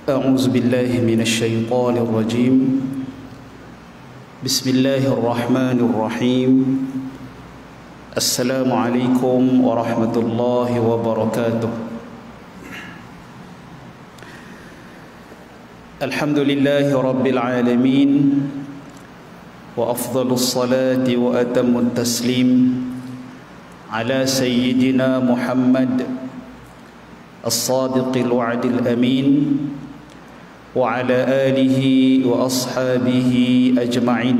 أعوذ بالله من الشيطان الرجيم بسم الله الرحمن الرحيم السلام عليكم ورحمة الله وبركاته الحمد لله رب العالمين وأفضل الصلاة وأتم التسليم على سيدنا محمد الصادق الوعد الأمين وعلى آله وأصحابه أجمعين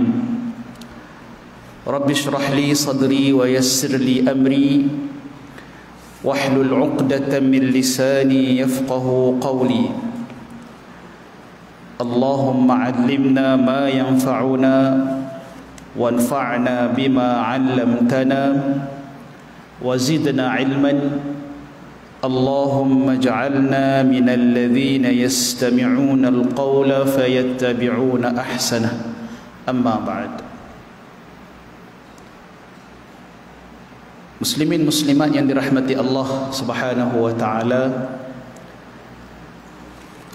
رب اشرح لي صدري ويسر لي أمري واحلل عقدة من لساني يفقه قولي اللهم علمنا ما ينفعنا وانفعنا بما علمتنا وزدنا علما اللهم اجعلنا من الذين يستمعون القول فيتبعون أحسنه أما بعد. Muslimin muslimat yang dirahmati Allah Subhanahu wa taala,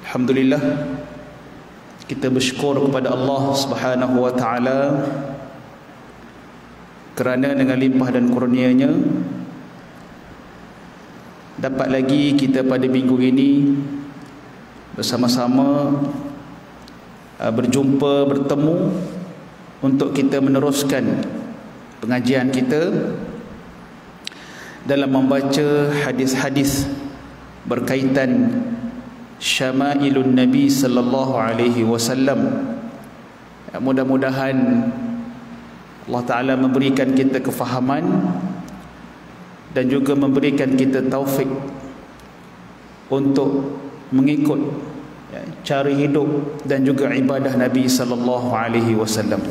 alhamdulillah kita bersyukur kepada Allah Subhanahu wa taala kerana dengan limpah dan kurnia-Nya dapat lagi kita pada minggu ini bersama-sama bertemu untuk kita meneruskan pengajian kita dalam membaca hadis-hadis berkaitan syama'ilun Nabi sallallahu alaihi wasallam. Mudah-mudahan Allah Ta'ala memberikan kita kefahaman dan juga memberikan kita taufik untuk mengikut cara hidup dan juga ibadah Nabi sallallahu alaihi wasallam.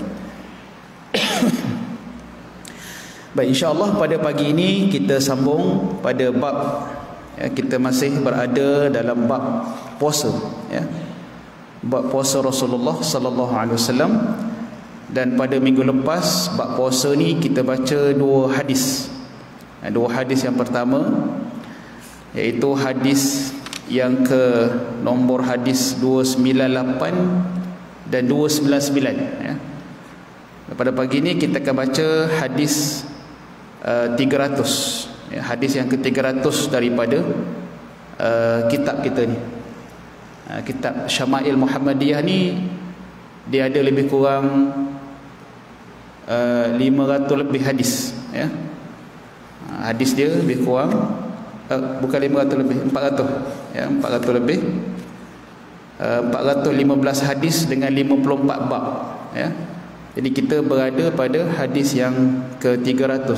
Baik, insya-Allah pada pagi ini kita sambung pada bab kita masih berada dalam bab puasa bab puasa Rasulullah sallallahu alaihi wasallam, dan pada minggu lepas bab puasa ni kita baca dua hadis. Dua hadis yang pertama iaitu hadis yang ke nombor hadis 298 dan 299 Pada pagi ini kita akan baca hadis 300 hadis yang ke-300 daripada kitab kita ni. Kitab Syama'il Muhammadiyah ni dia ada lebih kurang 500 lebih hadis hadis dia lebih kurang bukan 500 lebih, 400 400 lebih 415 hadis dengan 54 bab Jadi kita berada pada hadis yang ke-300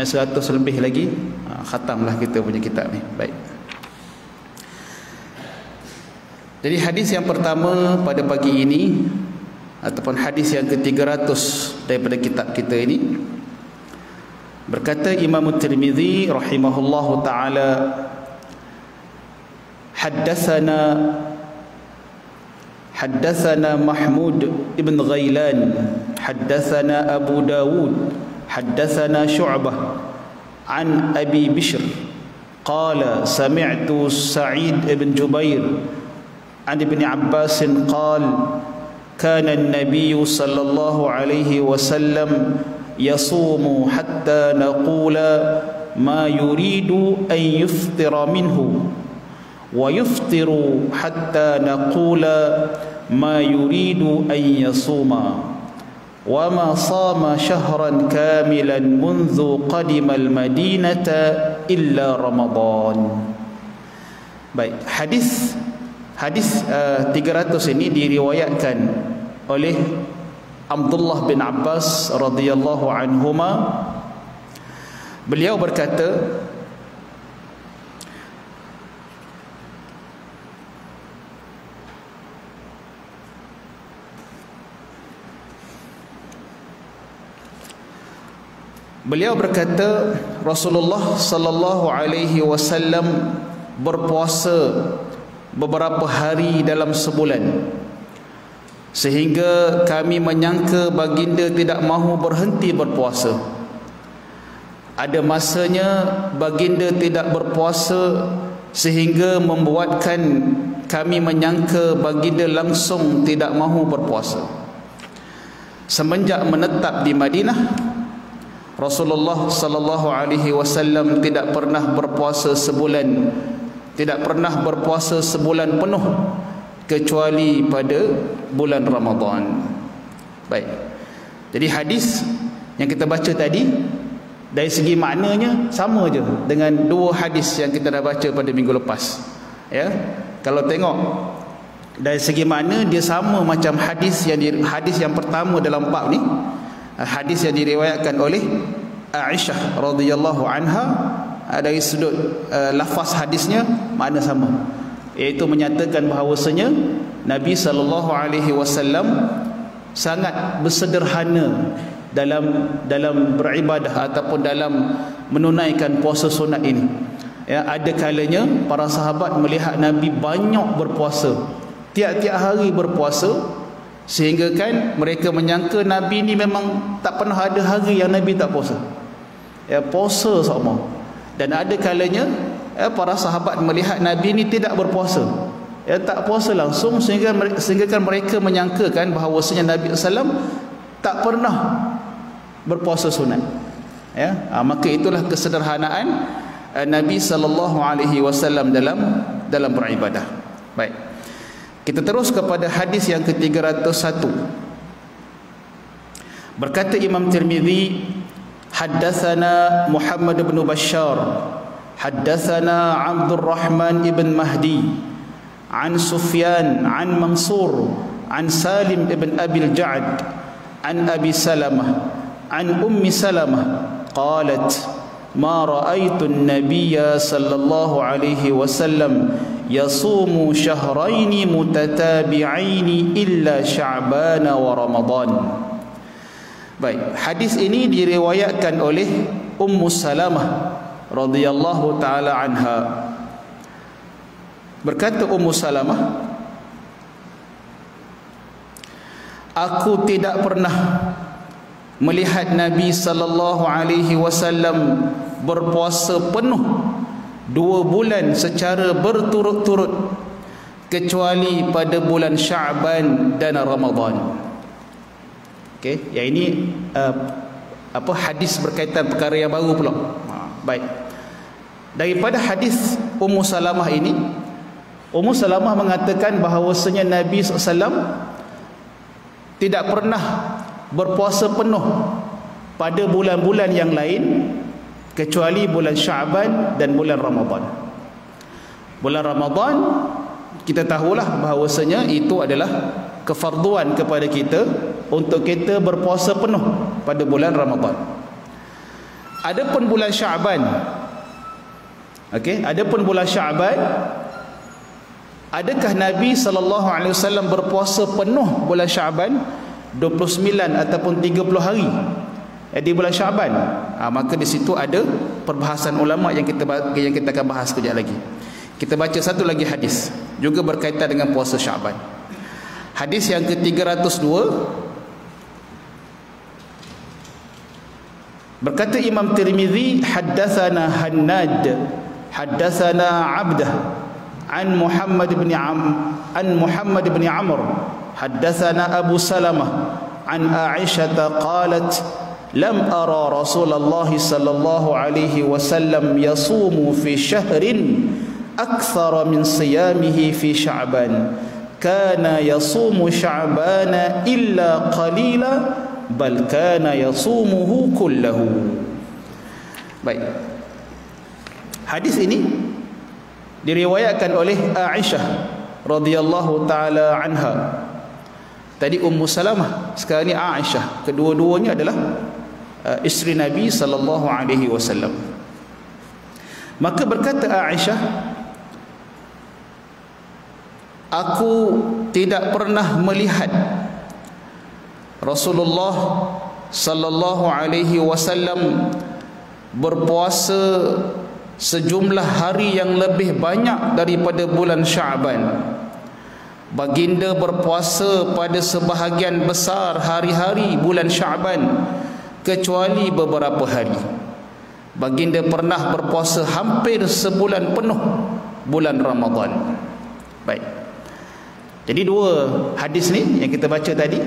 100 lebih lagi khatamlah kita punya kitab ni. Baik. Jadi hadis yang pertama pada pagi ini ataupun hadis yang ke-300 daripada kitab kita ini, berkata Imam Tirmizi rahimahullahu taala, haddatsana Mahmud ibn Ghailan, haddatsana Abu Dawud, haddatsana Syu'bah an Abi Bishr qala sami'tu Sa'id ibn Jubair an Ibn Abbas qala kana an-nabiy sallallahu alaihi wasallam يصوم حتى نقول ما يريد أن يفطر منه ويفطر حتى نقول ما يريد أن يصوم وما صام شهرا كاملا منذ قدم المدينة إلا رمضان. Baik, hadis 300 ini diriwayatkan oleh Abdullah bin Abbas radhiyallahu anhuma. Beliau berkata, Rasulullah sallallahu alaihi wasallam berpuasa beberapa hari dalam sebulan, sehingga kami menyangka baginda tidak mahu berhenti berpuasa. Ada masanya baginda tidak berpuasa sehingga membuatkan kami menyangka baginda langsung tidak mahu berpuasa. Semenjak menetap di Madinah, Rasulullah sallallahu alaihi wasallam tidak pernah berpuasa sebulan, tidak pernah berpuasa sebulan penuh kecuali pada bulan Ramadan. Baik. Jadi hadis yang kita baca tadi dari segi maknanya sama je dengan dua hadis yang kita dah baca pada minggu lepas. Ya. Kalau tengok dari segi makna dia sama macam hadis yang pertama dalam bab ni. Hadis yang diriwayatkan oleh Aisyah radhiyallahu anha, dari sudut lafaz hadisnya makna sama, iaitu menyatakan bahawasanya Nabi sallallahu alaihi wasallam sangat bersederhana dalam beribadah ataupun dalam menunaikan puasa sunat ini. Ya, ada kalanya para sahabat melihat Nabi banyak berpuasa, tiap-tiap hari berpuasa, sehingga kan mereka menyangka Nabi ni memang tak pernah ada hari yang Nabi tak puasa. Ya, puasa sama. Dan ada kalanya para sahabat melihat Nabi ni tidak berpuasa, ya, tak puasa langsung, sehingga kan mereka menyangkakan bahawasanya Nabi SAW tak pernah berpuasa sunat. Ya, maka itulah kesederhanaan Nabi sallallahu alaihi wasallam dalam beribadah. Baik. Kita terus kepada hadis yang ke-301. Berkata Imam Tirmizi, haddatsana Muhammad bin Bashar, haddatsana Abdul Rahman ibn Mahdi, an Sufyan, an Mansur, an Salim ibn Abi al-Ja'd, an Abi Salamah, an Ummi Salamah qalat ما رأيت النبي صلى الله عليه وسلم يصوم شهرين متتابعين إلا شعبان ورمضان. Baik, hadis ini diriwayatkan oleh Ummu Salamah radhiyallahu taala anha. Berkata Ummu Salamah, aku tidak pernah melihat Nabi sallallahu alaihi wasallam berpuasa penuh 2 bulan secara berturut-turut kecuali pada bulan Sya'ban dan Ramadan. Okey, yang ini hadis berkaitan perkara yang baru pula. Baik. Daripada hadis Ummu Salamah ini, Ummu Salamah mengatakan bahawasanya Nabi SAW tidak pernah berpuasa penuh pada bulan-bulan yang lain kecuali bulan Sya'ban dan bulan Ramadan. Bulan Ramadan kita tahulah bahawasanya itu adalah kefarduan kepada kita untuk kita berpuasa penuh pada bulan Ramadan. Adapun bulan Sya'ban, okey, adapun bulan Sya'ban, adakah Nabi sallallahu alaihi wasallam berpuasa penuh bulan Sya'ban 29 ataupun 30 hari di bulan Sya'ban? Maka di situ ada perbahasan ulama yang kita akan bahas kejap lagi. Kita baca satu lagi hadis juga berkaitan dengan puasa Sya'ban. Hadis yang ke-302, berkata Imam Tirmizi, haddatsana Hannad, haddatsana Abdah an Muhammad bin Amr, حدثنا أبو سلمة عن عائشة قالت لم أرى رسول الله صلى الله عليه وسلم يصوم في شهر أكثر من صيامه في شعبان كان يصوم شعبان إلا قليلا بل كان يصومه كله. Baik. Hadis ini diriwayatkan oleh Aisyah radhiyallahu taala anha. Tadi Ummu Salamah, sekarang ni Aisyah. Kedua-duanya adalah isteri Nabi sallallahu alaihi wasallam. Maka berkata Aisyah, aku tidak pernah melihat Rasulullah sallallahu alaihi wasallam berpuasa sejumlah hari yang lebih banyak daripada bulan Sya'ban. Baginda berpuasa pada sebahagian besar hari-hari bulan Sya'ban kecuali beberapa hari. Baginda pernah berpuasa hampir sebulan penuh bulan Ramadan. Baik. Jadi dua hadis ni yang kita baca tadi.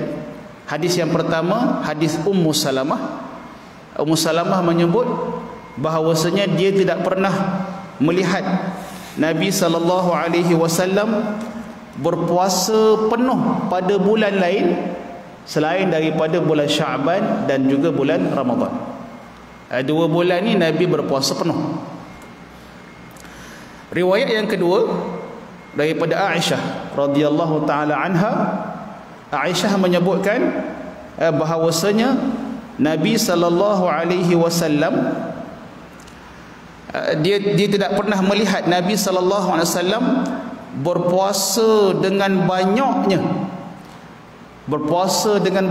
Hadis yang pertama, hadis Ummu Salamah. Ummu Salamah menyebut bahawasanya dia tidak pernah melihat Nabi SAW berpuasa penuh pada bulan lain selain daripada bulan Sya'ban dan juga bulan Ramadan. Dua bulan ni Nabi berpuasa penuh. Riwayat yang kedua daripada Aisyah radhiyallahu taala anha. Aisyah menyebutkan bahawasanya Nabi SAW dia tidak pernah melihat Nabi SAW berpuasa dengan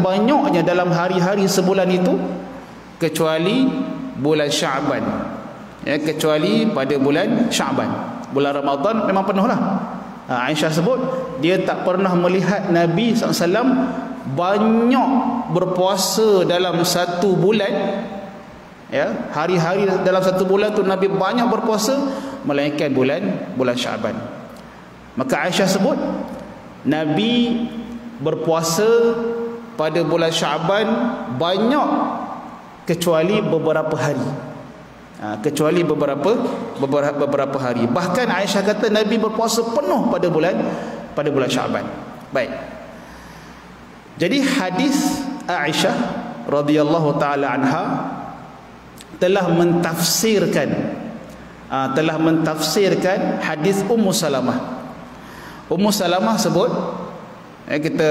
banyaknya dalam hari-hari sebulan itu kecuali bulan Sya'ban, ya, kecuali pada bulan Sya'ban. Bulan Ramadan memang penuhlah. Aisyah sebut dia tak pernah melihat Nabi SAW banyak berpuasa dalam satu bulan, ya, hari-hari dalam satu bulan tu Nabi banyak berpuasa melainkan bulan Sya'ban. Maka Aisyah sebut Nabi berpuasa pada bulan Sya'ban banyak kecuali beberapa hari. Kecuali beberapa hari. Bahkan Aisyah kata Nabi berpuasa penuh pada bulan Sya'ban. Baik. Jadi hadis Aisyah radhiyallahu taala anha telah mentafsirkan hadis Ummu Salamah. Ummu Salamah sebut, kita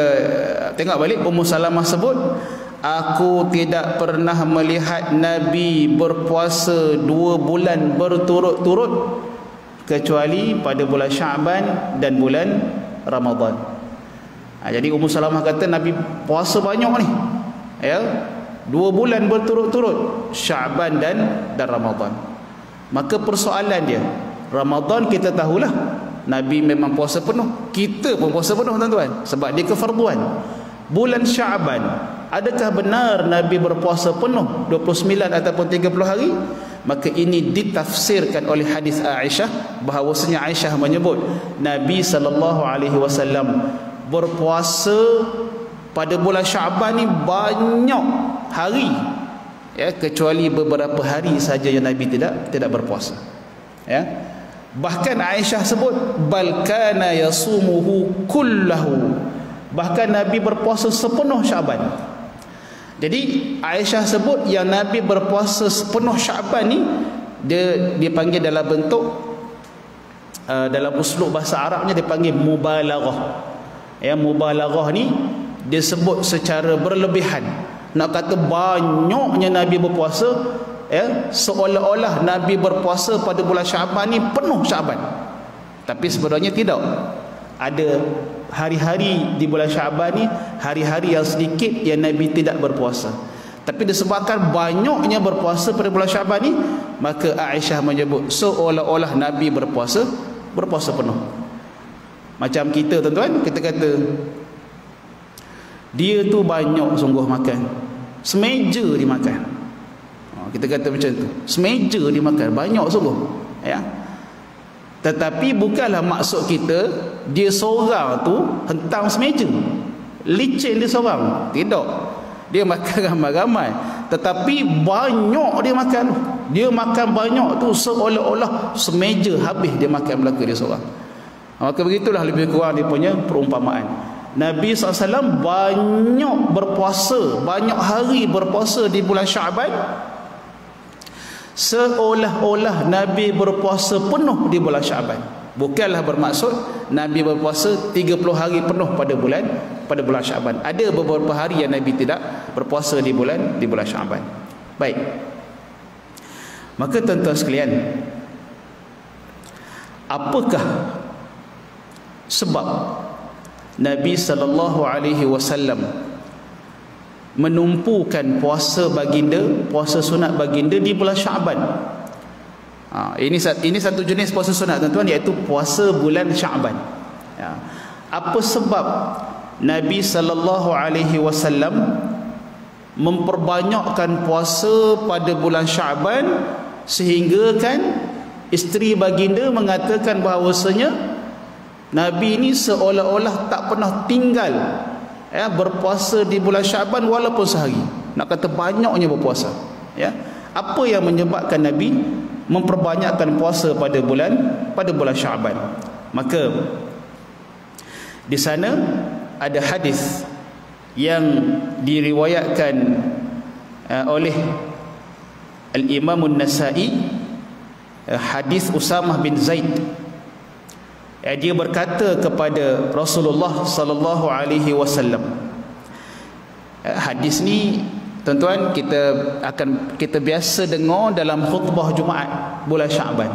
tengok balik. Ummu Salamah sebut, aku tidak pernah melihat Nabi berpuasa 2 bulan berturut-turut kecuali pada bulan Sya'ban dan bulan Ramadan. Jadi Ummu Salamah kata Nabi puasa banyak ni, ya, 2 bulan berturut-turut, Sya'ban dan Ramadan. Maka persoalan dia, Ramadan kita tahulah Nabi memang puasa penuh, kita pun puasa penuh tuan-tuan, sebab dia kefarduan. Bulan Sya'ban, adakah benar Nabi berpuasa penuh 29 ataupun 30 hari? Maka ini ditafsirkan oleh hadis Aisyah, bahawasanya Aisyah menyebut Nabi SAW berpuasa pada bulan Sya'ban ni banyak hari, ya, kecuali beberapa hari saja yang Nabi tidak berpuasa, ya. Bahkan Aisyah sebut bal kana yasumuhu kullahu, bahkan Nabi berpuasa sepenuh Sya'ban. Jadi Aisyah sebut yang Nabi berpuasa sepenuh Sya'ban ni dia dipanggil dalam bentuk dalam uslub bahasa Arabnya dipanggil mubalaghah. Ya, mubalaghah ni dia sebut secara berlebihan, nak kata banyaknya Nabi berpuasa, ya, seolah-olah Nabi berpuasa pada bulan Sya'ban ni penuh Sya'ban. Tapi sebenarnya tidak. Ada hari-hari di bulan Sya'ban ni hari-hari yang sedikit yang Nabi tidak berpuasa. Tapi disebabkan banyaknya berpuasa pada bulan Sya'ban ni, maka Aisyah menyebut seolah-olah Nabi berpuasa penuh. Macam kita tuan-tuan, kita kata dia tu banyak sungguh makan, semeja dia makan. Kita kata macam tu, semeja dia makan, banyak sungguh, ya. Tetapi bukanlah maksud kita dia seorang tu hentam semeja, licin dia seorang. Tidak, dia makan ramai-ramai, tetapi banyak dia makan. Dia makan banyak tu seolah-olah semeja habis dia makan belaka dia seorang. Maka begitulah lebih kurang dia punya perumpamaan. Nabi SAW banyak berpuasa, banyak hari berpuasa di bulan Sya'ban, seolah-olah Nabi berpuasa penuh di bulan Sya'ban. Bukanlah bermaksud Nabi berpuasa 30 hari penuh pada bulan Sya'ban. Ada beberapa hari yang Nabi tidak berpuasa di bulan Sya'ban. Baik. Maka tuan-tuan sekalian, apakah sebab Nabi SAW menumpukan puasa sunat baginda di bulan Sya'ban? Ini satu jenis puasa sunat tuan-tuan, iaitu puasa bulan Sya'ban. Ya. Apa sebab Nabi SAW memperbanyakkan puasa pada bulan Sya'ban sehingga kan isteri baginda mengatakan bahawasanya Nabi ni seolah-olah tak pernah tinggal berpuasa di bulan Syaban walaupun sehari. Nak kata banyaknya berpuasa. Ya. Apa yang menyebabkan Nabi memperbanyakkan puasa pada bulan Syaban? Maka di sana ada hadis yang diriwayatkan oleh Al-Imam An-Nasa'i, hadis Usamah bin Zaid. Dia berkata kepada Rasulullah sallallahu alaihi wasallam. Hadis ni tuan-tuan kita biasa dengar dalam khutbah Jumaat bulan Syaban.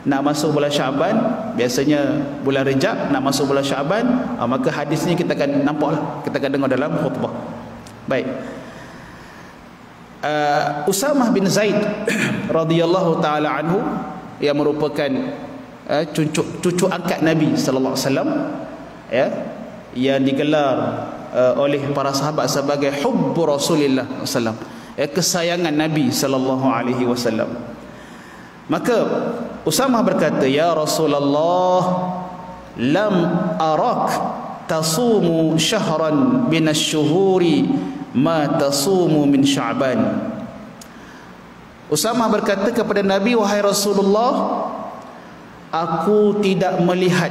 Nak masuk bulan Syaban, biasanya bulan Rejab, nak masuk bulan Syaban, maka hadis ni kita akan nampaklah, kita akan dengar dalam khutbah. Baik. Usamah bin Zaid radhiyallahu taala anhu yang merupakan cucu angkat Nabi sallallahu alaihi wasallam, ya, yang digelar oleh para sahabat sebagai hubbu Rasulillah sallallahu alaihi wasallam, kesayangan Nabi sallallahu alaihi wasallam. Maka Usamah berkata, ya Rasulullah, lam arak tasumu syahran minasy-syuhuri ma tasumu min Sya'ban. Usamah berkata kepada Nabi, wahai Rasulullah, aku tidak melihat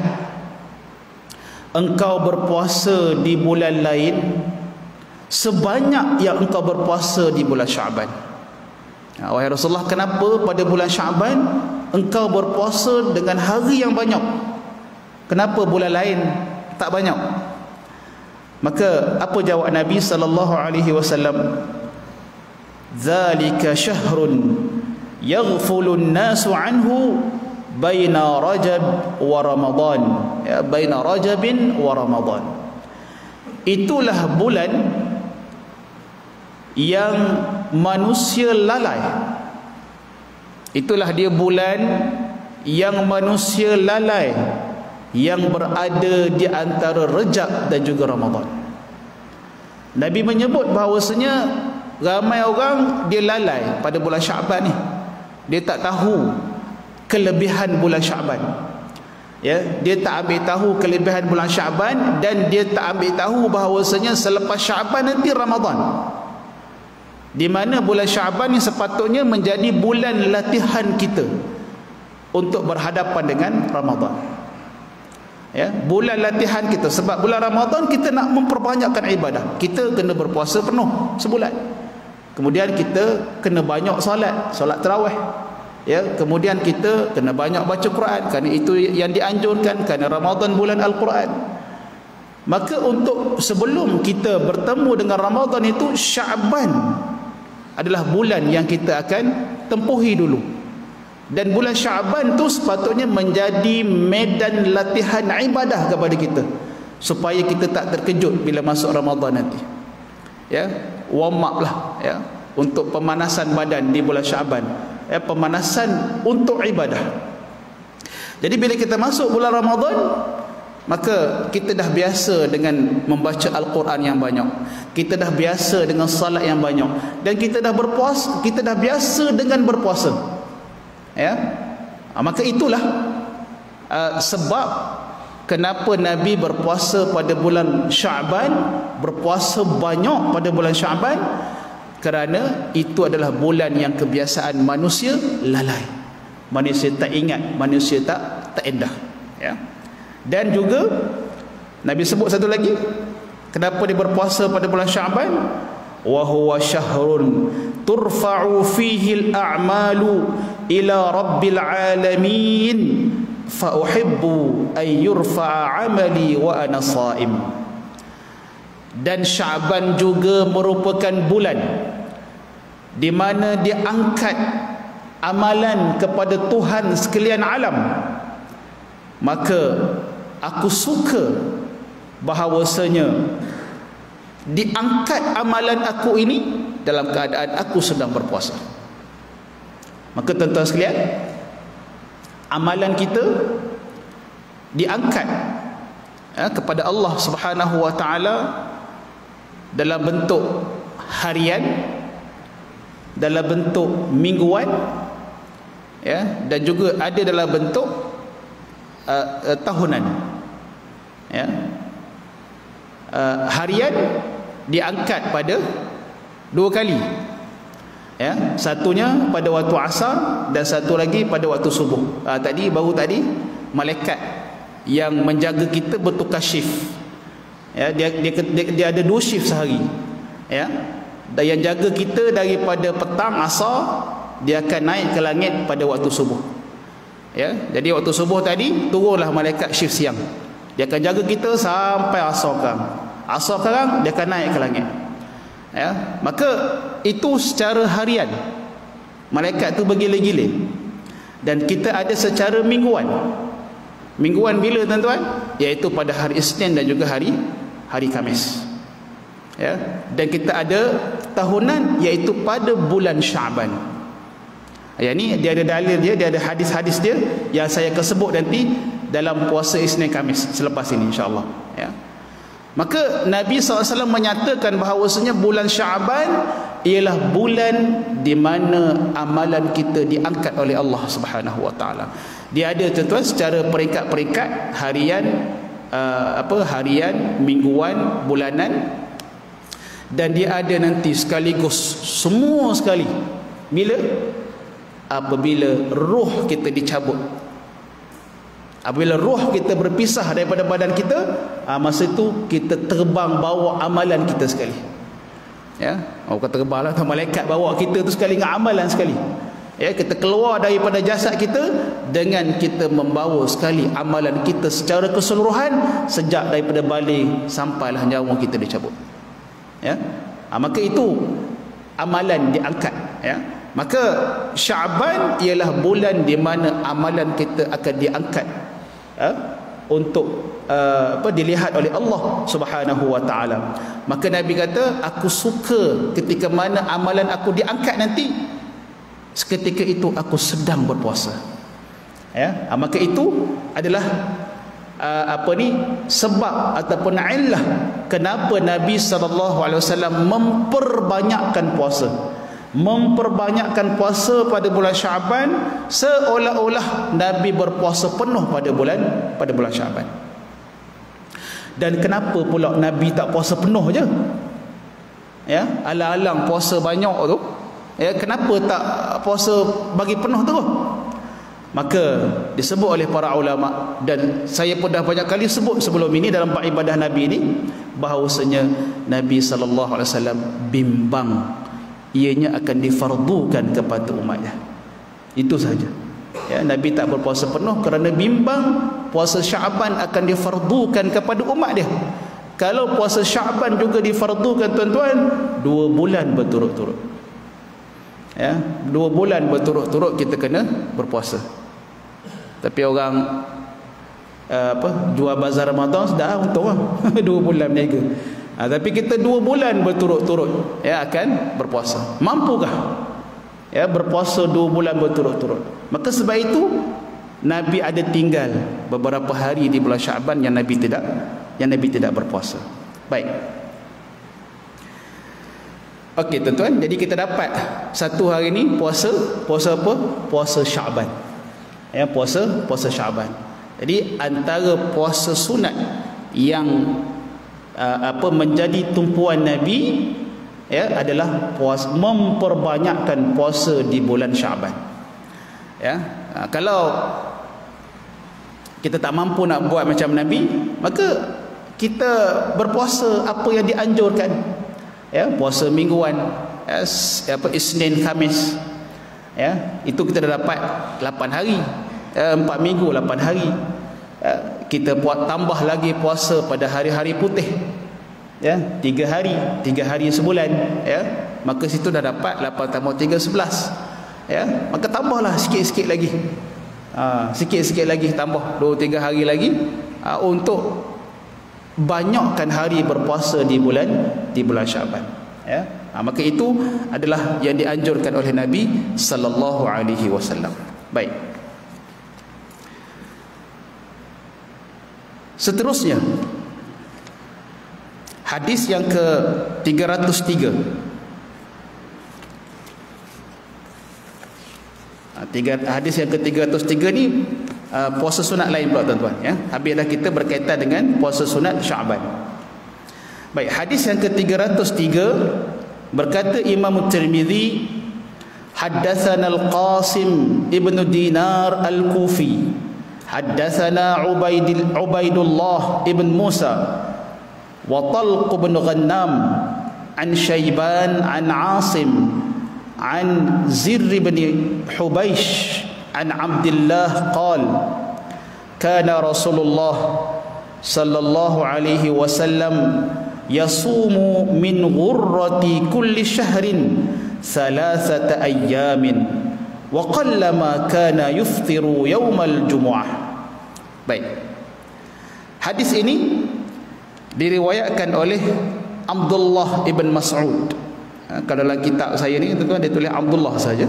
engkau berpuasa di bulan lain sebanyak yang engkau berpuasa di bulan Sya'ban. Wahai Rasulullah, kenapa pada bulan Sya'ban engkau berpuasa dengan hari yang banyak? Kenapa bulan lain tak banyak? Maka apa jawab Nabi sallallahu alaihi wasallam? Dzalika syahrun yaghfulun nasu anhu baina Rajab wa Ramadan. Ya, baina Rajabin wa Ramadan. Itulah bulan yang manusia lalai. Itulah dia bulan yang manusia lalai, yang berada di antara Rejab dan juga Ramadan. Nabi menyebut bahawasanya ramai orang dia lalai pada bulan Syaban ni. Dia tak tahu kelebihan bulan Syaban. Ya, dia tak ambil tahu kelebihan bulan Syaban, dan dia tak ambil tahu bahawasanya selepas Syaban nanti Ramadan. Di mana bulan Syaban yang sepatutnya menjadi bulan latihan kita untuk berhadapan dengan Ramadan. Ya, bulan latihan kita, sebab bulan Ramadan kita nak memperbanyakkan ibadah. Kita kena berpuasa penuh sebulan. Kemudian kita kena banyak solat tarawih. Ya, kemudian kita kena banyak baca Quran, kerana itu yang dianjurkan, kerana Ramadan bulan Al-Quran. Maka untuk sebelum kita bertemu dengan Ramadan itu, Sya'ban adalah bulan yang kita akan tempuhi dulu. Dan bulan Sya'ban tu sepatutnya menjadi medan latihan ibadah kepada kita, supaya kita tak terkejut bila masuk Ramadan nanti. Ya, warm up lah, ya, untuk pemanasan badan di bulan Sya'ban. Ya, pemanasan untuk ibadah. Jadi bila kita masuk bulan Ramadan, maka kita dah biasa dengan membaca Al-Quran yang banyak, kita dah biasa dengan salat yang banyak, dan kita dah berpuasa, kita dah biasa dengan berpuasa. Ya, maka itulah sebab kenapa Nabi berpuasa pada bulan Sya'ban, berpuasa banyak pada bulan Sya'ban, kerana itu adalah bulan yang kebiasaan manusia lalai, manusia tak ingat, manusia tak endah. Ya. Dan juga Nabi sebut satu lagi, kenapa dia berpuasa pada bulan Sya'ban? Wa huwa syahrun turfa'u fihi al-a'malu ila rabbil alamin fa uhibbu an yurfa'a 'amali wa ana sha'im. Dan Sya'ban juga merupakan bulan di mana diangkat amalan kepada Tuhan sekalian alam. Maka aku suka bahawasanya diangkat amalan aku ini dalam keadaan aku sedang berpuasa. Maka tuan-tuan sekalian, amalan kita diangkat kepada Allah Subhanahu wa taala dalam bentuk harian, dalam bentuk mingguan, ya, dan juga ada dalam bentuk tahunan. Ya. Harian diangkat pada 2 kali. Ya, satunya pada waktu asar dan satu lagi pada waktu subuh. Baru tadi malaikat yang menjaga kita bertukar shift. Ya, dia ada 2 shift sehari. Ya. Dan yang jaga kita daripada petang asar, dia akan naik ke langit pada waktu subuh. Ya, jadi waktu subuh tadi turunlah malaikat shift siang. Dia akan jaga kita sampai asar sekarang. Asar sekarang dia akan naik ke langit. Ya, maka itu secara harian. Malaikat tu bergilir-gilir. Dan kita ada secara mingguan. Mingguan bila tuan-tuan? Iaitu pada hari Isnin dan juga hari Khamis. Ya, dan kita ada tahunan iaitu pada bulan Syaban. Yang ni dia ada dalil dia ada hadis-hadis dia yang saya akan sebut nanti dalam puasa Isnin Khamis selepas ini insya-Allah. Ya. Maka Nabi SAW menyatakan bahawasanya bulan Syaban ialah bulan di mana amalan kita diangkat oleh Allah Subhanahu Wa Taala. Dia ada tuan-tuan secara peringkat-peringkat harian, harian, mingguan, bulanan, dan dia ada nanti sekaligus semua sekali. Bila? Apabila roh kita dicabut. Apabila roh kita berpisah daripada badan kita, masa itu kita terbang bawa amalan kita sekali. Ya, orang kata terbang lah, malaikat bawa kita tu sekali dengan amalan sekali. Ya, kita keluar daripada jasad kita dengan kita membawa sekali amalan kita secara keseluruhan sejak daripada balik sampailah nyawa kita dicabut. Ya, maka itu amalan diangkat. Ya, maka Syaban ialah bulan di mana amalan kita akan diangkat untuk dilihat oleh Allah Subhanahu Wa Taala. Maka Nabi kata, aku suka ketika mana amalan aku diangkat nanti, seketika itu aku sedang berpuasa. Ya, maka itu adalah sebab ataupun illah kenapa Nabi SAW memperbanyakkan puasa. Memperbanyakkan puasa pada bulan Syaban, seolah-olah Nabi berpuasa penuh pada bulan Syaban. Dan kenapa pula Nabi tak puasa penuh je? Ya, alang-alang puasa banyak tu. Ya, kenapa tak puasa bagi penuh terus? Maka disebut oleh para ulama, dan saya pun dah banyak kali sebut sebelum ini dalam bab ibadah Nabi ini, bahawasanya Nabi SAW bimbang ianya akan difardukan kepada umatnya. Itu saja. Ya, Nabi tak berpuasa penuh kerana bimbang puasa Syaban akan difardukan kepada umat dia. Kalau puasa Syaban juga difardukan tuan-tuan, 2 bulan berturut-turut. Ya, 2 bulan berturut-turut kita kena berpuasa. Tapi orang jual bazar Ramadan sudah untung lah. 2 bulan berniaga. Tapi kita 2 bulan berturut-turut akan berpuasa. Mampukah berpuasa 2 bulan berturut-turut? Maka sebab itu Nabi ada tinggal beberapa hari di bulan Syaban yang Nabi tidak berpuasa. Baik. Okey tuan-tuan, jadi kita dapat satu hari ni puasa apa? Puasa Syaban. Ya, puasa Syaban. Jadi antara puasa sunat yang menjadi tumpuan Nabi adalah memperbanyakkan puasa di bulan Syaban. Ya, kalau kita tak mampu nak buat macam Nabi, maka kita berpuasa apa yang dianjurkan. Ya, puasa mingguan, Isnin Khamis. Ya, itu kita dah dapat 8 hari. 4 minggu 8 hari. Kita buat tambah lagi puasa pada hari-hari putih. Ya, 3 hari sebulan. Ya, maka situ dah dapat 8 tambah 3 11. Ya, maka tambahlah sikit-sikit lagi. Sikit-sikit lagi tambah 2-3 hari lagi untuk banyakkan hari berpuasa di bulan Syaban. Ya, maka itu adalah yang dianjurkan oleh Nabi sallallahu alaihi wasallam. Baik. Seterusnya, hadis yang ke-303. Hadis yang ke-303 ni puasa sunat lain pula tuan-tuan ya. Habislah kita berkaitan dengan puasa sunat Syaban. Baik, hadis yang ke-303 berkata Imam Tirmizi, haddatsana Al-Qasim ibn Dinar Al-Kufi, haddatsana Ubaidullah ibn Musa wa Talq ibn Ghannam an Syaiban an Asim an Zirr ibn Hubaysh an Abdullah qala kana Rasulullah sallallahu alaihi wasallam yasumu min ghurrati kulli syahrin thalathata ayyamin wa qallama kana yuftiru yawmal jumu'ah. Baik, hadis ini diriwayatkan oleh Abdullah ibn Mas'ud. Kalau dalam kitab saya ni tuan-tuan dia tulis Abdullah saja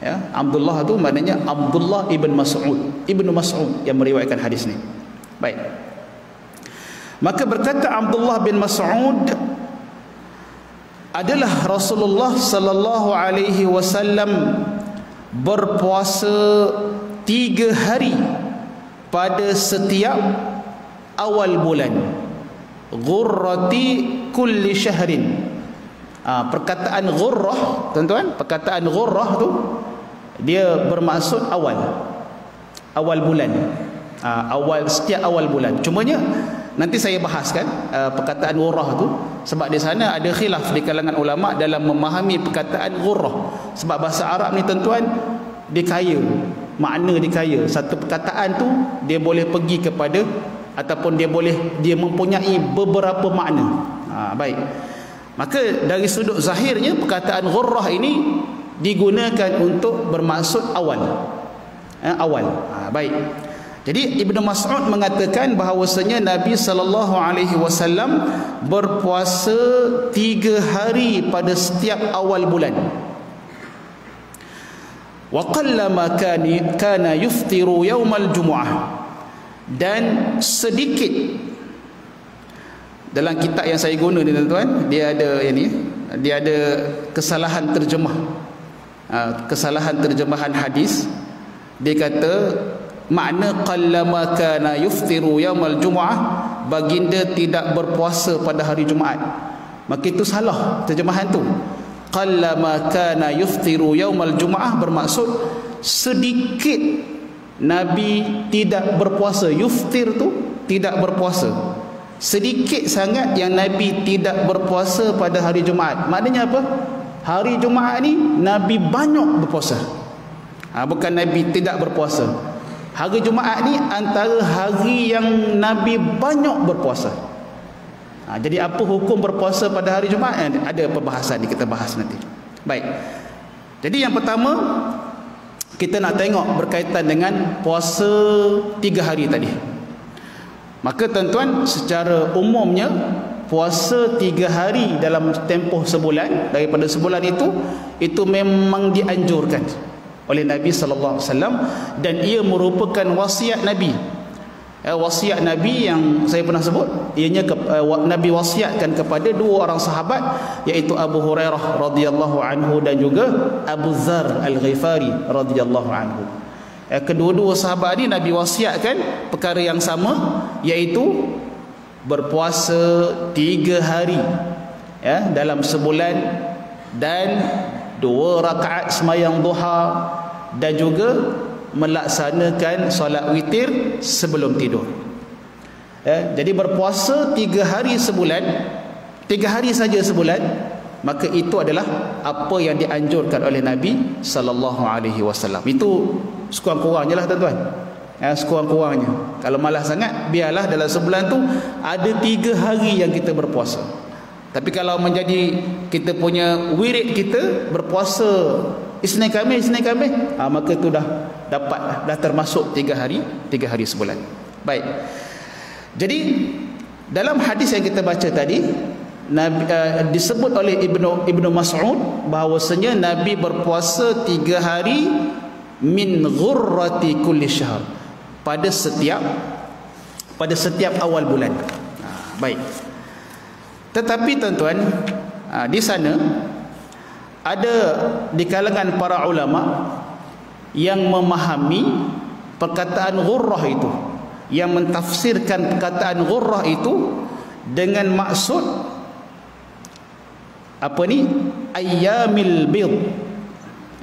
ya. Abdullah tu maknanya Abdullah ibn Mas'ud, Ibnu Mas'ud yang meriwayatkan hadis ni. Baik, maka berkata Abdullah bin Mas'ud, adalah Rasulullah sallallahu alaihi wasallam berpuasa 3 hari pada setiap awal bulan. Ghurrati kulli syahrin. Perkataan ghurrah tuan-tuan, perkataan ghurrah tu dia bermaksud awal bulan. Setiap awal bulan. Cumanya nanti saya bahaskan perkataan ghurrah tu, sebab di sana ada khilaf di kalangan ulama dalam memahami perkataan ghurrah. Sebab bahasa Arab ni tuan-tuan dia kaya, makna dia kaya. Satu perkataan tu dia boleh pergi kepada ataupun dia mempunyai beberapa makna. Baik. Maka dari sudut zahirnya perkataan ghurrah ini digunakan untuk bermaksud awal. Baik. Jadi Ibnu Mas'ud mengatakan bahawasanya Nabi sallallahu alaihi wasallam berpuasa 3 hari pada setiap awal bulan. Wa qallama kana yuftiru yaumal jumu'ah. Dan sedikit dalam kitab yang saya guna ni tuan-tuan, dia ada kesalahan terjemah. Kesalahan terjemahan hadis. Dia kata makna qallama kana yuftiru yaumal jumu'ah, baginda tidak berpuasa pada hari Jumaat. Maka itu salah terjemahan tu. Qallama kana yuftiru yaumal jumu'ah bermaksud sedikit Nabi tidak berpuasa. Yuftir tu tidak berpuasa. Sedikit sangat yang Nabi tidak berpuasa pada hari Jumaat. Maknanya apa? Hari Jumaat ni Nabi banyak berpuasa. Bukan Nabi tidak berpuasa. Hari Jumaat ni antara hari yang Nabi banyak berpuasa. Jadi apa hukum berpuasa pada hari Jumaat? Ada perbahasan kita bahas nanti. Baik. Jadi yang pertama kita nak tengok berkaitan dengan puasa 3 hari tadi. Maka tuan-tuan, secara umumnya puasa 3 hari dalam tempoh sebulan, daripada sebulan itu memang dianjurkan oleh Nabi sallallahu alaihi wasallam, dan ia merupakan wasiat Nabi. Wasiat Nabi yang saya pernah sebut, ianya Nabi wasiatkan kepada 2 orang sahabat, iaitu Abu Hurairah radhiyallahu anhu dan juga Abu Dzar Al-Ghifari radhiyallahu anhu. Kedua-dua sahabat ni Nabi wasiatkan perkara yang sama, iaitu berpuasa 3 hari dalam sebulan, dan 2 rakaat sembahyang duha, dan juga melaksanakan solat witir sebelum tidur. Jadi berpuasa 3 hari sebulan, 3 hari saja sebulan, maka itu adalah apa yang dianjurkan oleh Nabi sallallahu alaihi wasallam. Itu sekurang-kurangnya lah tuan-tuan. Sekurang-kurangnya. Kalau malas sangat, biarlah dalam sebulan tu ada 3 hari yang kita berpuasa. Tapi kalau menjadi kita punya wirid kita berpuasa Isnin Khamis, maka itu dah termasuk 3 hari sebulan. Baik. Jadi dalam hadis yang kita baca tadi, Nabi disebut oleh Ibnu Mas'ud bahawasanya Nabi berpuasa 3 hari min ghurrati kulli syahr, pada setiap awal bulan. Baik. Tetapi tuan-tuan, di sana ada di kalangan para ulama yang memahami perkataan ghurrah itu, yang mentafsirkan perkataan ghurrah itu dengan maksud apa ni, ayyamil bid,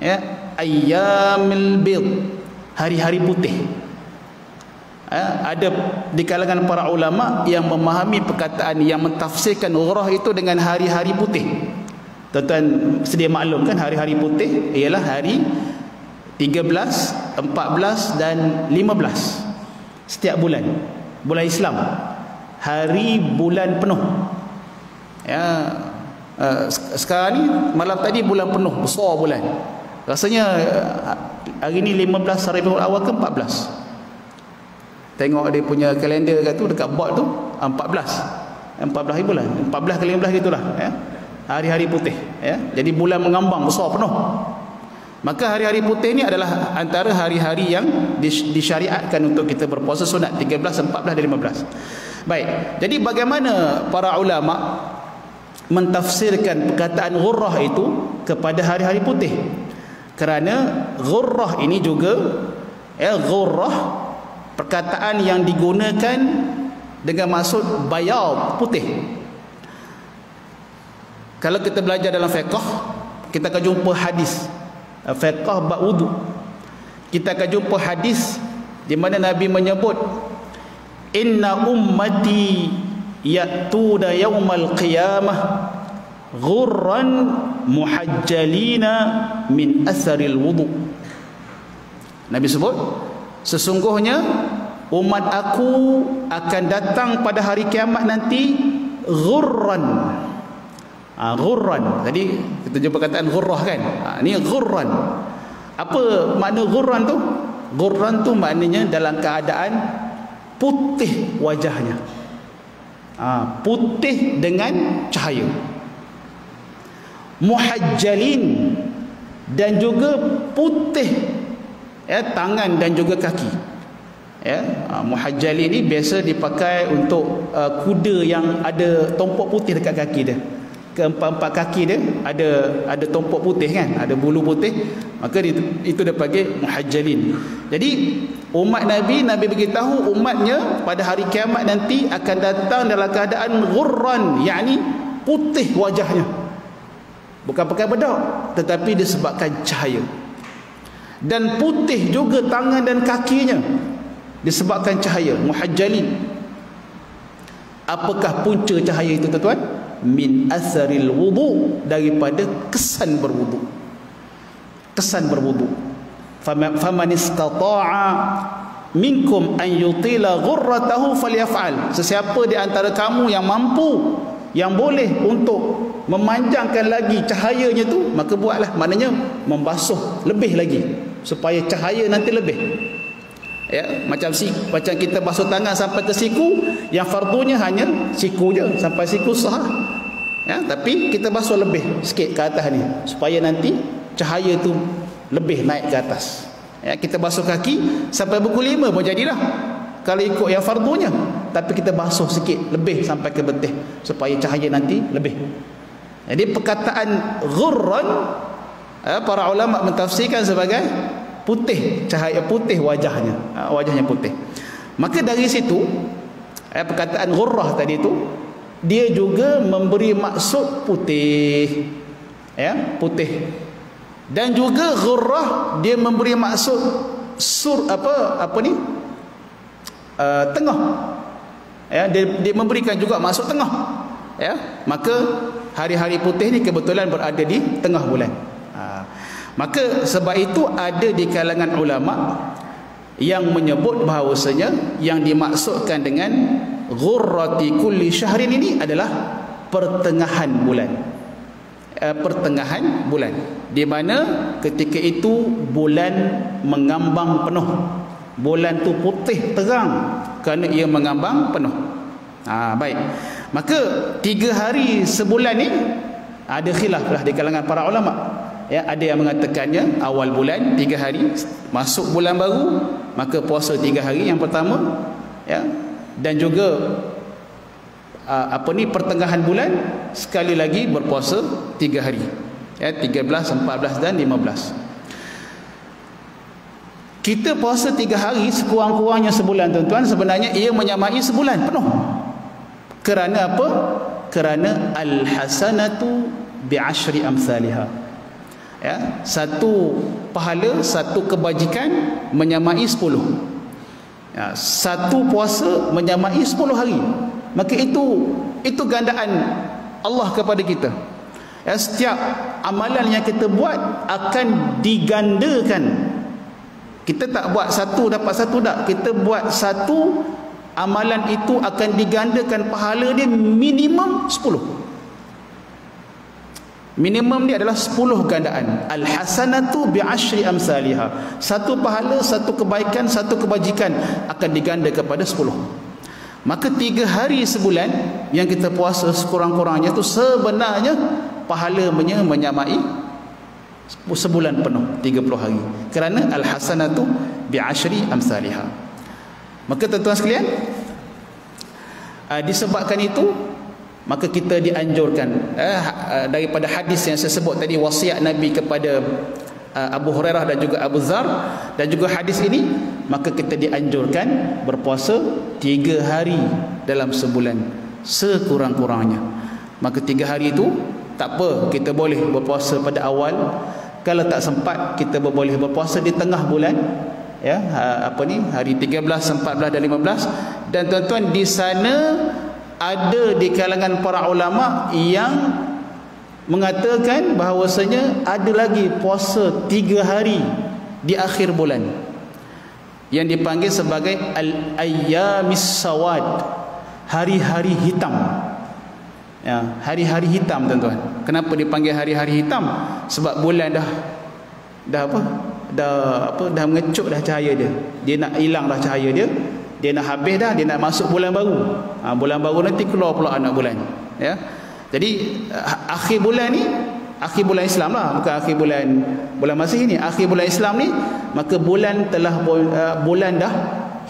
ya, ayyamil bid, hari-hari putih. Ada di kalangan para ulama yang memahami perkataan yang mentafsirkan ghurrah itu dengan hari-hari putih. Tuan-tuan sedia maklum kan, hari-hari putih ialah hari 13, 14 dan 15 setiap bulan Islam, hari bulan penuh. Ya, sekarang ni malam tadi bulan penuh, besar bulan. Rasanya hari ni 15 Rabiul Awal ke 14. Tengok dia punya kalender kat tu, dekat board tu 14 hari bulan, 14 ke 15 gitulah, ya. Hari-hari putih, ya. Jadi bulan mengambang besar penuh. Maka hari-hari putih ni adalah antara hari-hari yang disyariatkan untuk kita berpuasa sunat, 13, 14 dan 15. Baik, jadi bagaimana para ulama mentafsirkan perkataan ghurrah itu kepada hari-hari putih? Kerana ghurrah ini juga, ya, ghurrah perkataan yang digunakan dengan maksud bayad, putih. Kalau kita belajar dalam fiqh, kita akan jumpa hadis fiqh bab wudu. Kita akan jumpa hadis di mana Nabi menyebut, inna ummati ya'tuna yaumal qiyamah ghurran muhajjalina min asaril wudu. Nabi sebut, sesungguhnya umat aku akan datang pada hari kiamat nanti ghurran. Ghurran. Tadi kita jumpa perkataan ghurrah kan? Ni ghurran. Apa makna ghurran tu? Ghurran tu maknanya dalam keadaan putih wajahnya. Putih dengan cahaya. Muhajjalin, dan juga putih, ya, tangan dan juga kaki. Ya, muhajjal ini biasa dipakai untuk kuda yang ada tompok putih dekat kaki dia. Keempat-empat kaki dia ada tompok putih kan, ada bulu putih, maka itu dia panggil muhajjalin. Jadi umat Nabi beritahu umatnya pada hari kiamat nanti akan datang dalam keadaan ghurran, yakni putih wajahnya. Bukan pakai bedak, tetapi disebabkan cahaya. Dan putih juga tangan dan kakinya disebabkan cahaya, muhajjalin. Apakah punca cahaya itu, tuan-tuan? Min asaril wudu, daripada kesan berwudu. Kesan berwudu. Faman istata'a minkum an yutila ghurratahu falyaf'al. Sesiapa di antara kamu yang mampu, yang boleh untuk memanjangkan lagi cahayanya tu, maka buatlah. Maknanya membasuh lebih lagi supaya cahaya nanti lebih. Ya, macam kita basuh tangan sampai ke siku, yang fardunya hanya siku je, sampai siku sah. Ya, tapi kita basuh lebih sikit ke atas ni supaya nanti cahaya tu lebih naik ke atas. Ya, kita basuh kaki sampai buku 5 pun jadilah kalau ikut yang fardunya, tapi kita basuh sikit lebih sampai ke betih supaya cahaya nanti lebih. Jadi perkataan ghurran, para ulama mentafsirkan sebagai putih, cahaya putih wajahnya, wajahnya putih. Maka dari situ perkataan ghurrah tadi itu, dia juga memberi maksud putih, ya, putih. Dan juga ghurrah dia memberi maksud tengah. Ya, dia memberikan juga maksud tengah. Ya, maka hari-hari putih ni kebetulan berada di tengah bulan. Maka sebab itu ada di kalangan ulama yang menyebut bahawasanya yang dimaksudkan dengan ghurrati kulli syahrin ini adalah pertengahan bulan. Pertengahan bulan, di mana ketika itu bulan mengambang penuh. Bulan tu putih terang kerana ia mengambang penuh. Baik. Maka 3 hari sebulan ni ada khilaf lah di kalangan para ulama. Ya, ada yang mengatakannya awal bulan 3 hari, masuk bulan baru maka puasa 3 hari yang pertama, ya, dan juga pertengahan bulan sekali lagi berpuasa 3 hari, ya, 13, 14 dan 15. Kita puasa 3 hari sekurang-kurangnya sebulan, tuan-tuan, sebenarnya ia menyamai sebulan penuh. Kerana apa? Kerana al-hasanatu bi'ashri amsalihha. Ya, satu pahala, satu kebajikan menyamai 10. Ya, satu puasa menyamai 10 hari. Maka itu gandaan Allah kepada kita. Ya, setiap amalan yang kita buat akan digandakan. Kita tak buat satu dapat satu tak. Kita buat satu, amalan itu akan digandakan pahala dia minimum 10. Minimum dia adalah 10 gandaan. Al-hasanatu bi'ashri amsalihha. Satu pahala, satu kebaikan, satu kebajikan akan diganda kepada 10. Maka 3 hari sebulan yang kita puasa sekurang-kurangnya tu sebenarnya pahalanya menyamai sebulan penuh, 30 hari. Kerana al-hasanatu bi'ashri amsalihha. Maka tuan-tuan sekalian, disebabkan itu, maka kita dianjurkan daripada hadis yang saya sebut tadi, wasiat Nabi kepada Abu Hurairah dan juga Abu Dzar, dan juga hadis ini, maka kita dianjurkan berpuasa 3 hari dalam sebulan sekurang-kurangnya. Maka 3 hari itu tak apa, kita boleh berpuasa pada awal. Kalau tak sempat, kita boleh berpuasa di tengah bulan, ya, hari 13, 14 dan 15. Dan tuan-tuan, di sana ada di kalangan para ulama yang mengatakan bahawasanya ada lagi puasa 3 hari di akhir bulan yang dipanggil sebagai al-ayyamis sawad, hari-hari hitam. Ya, hari-hari hitam, tuan-tuan. Kenapa dipanggil hari-hari hitam? Sebab bulan dah mengecut dah cahaya dia. Dia nak hilang dah cahaya dia. Dia nak habis dah, dia nak masuk bulan baru. Bulan baru nanti keluar pula anak bulan. Ya. Jadi akhir bulan ni, akhir bulan Islam lah, bukan akhir bulan Masih ni, akhir bulan Islam ni, maka bulan dah